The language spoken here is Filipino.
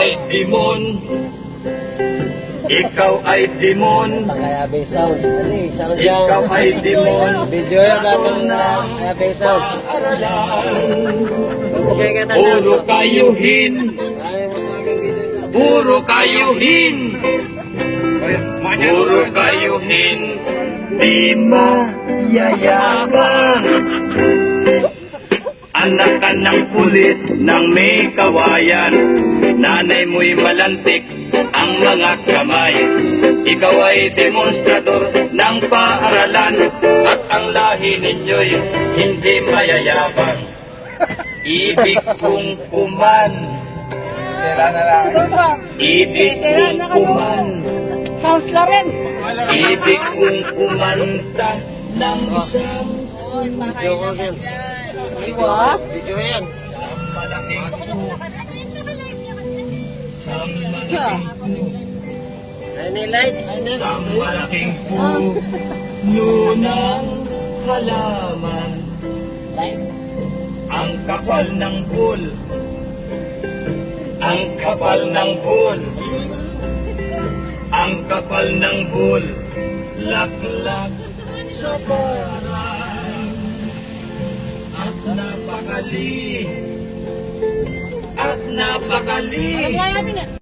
ay demon. Ikaw ay demon. Pang-ayabe sounds. Ali, sounds yan. Ikaw ay demon. Video yan natin na ayabe sounds. Okay ka na sounds. Puro kayuhin. Ay, magpaging video yan. Puro kayuhin. Puro kayuhin. Di mayayabang. Anak ka ng pulis ng may kawayan. Nanay mo'y malantik ang mga kamay. Ikaw ay demonstrador ng paaralan. At ang lahi ninyo'y hindi mayayabang. Ibig kong kuman. Ibig kong kuman. Sounds la rin. Ibig kong kumanta ng isang Video ko yan. Iwa? Video yan. Ay, nilight. Ay, nilight. Sa malaking puno ng halaman. Ang kapal ng bul. Ang kapal ng bul. Ang kapal ng bul. Laklak sa parang. At napakali. At napakali.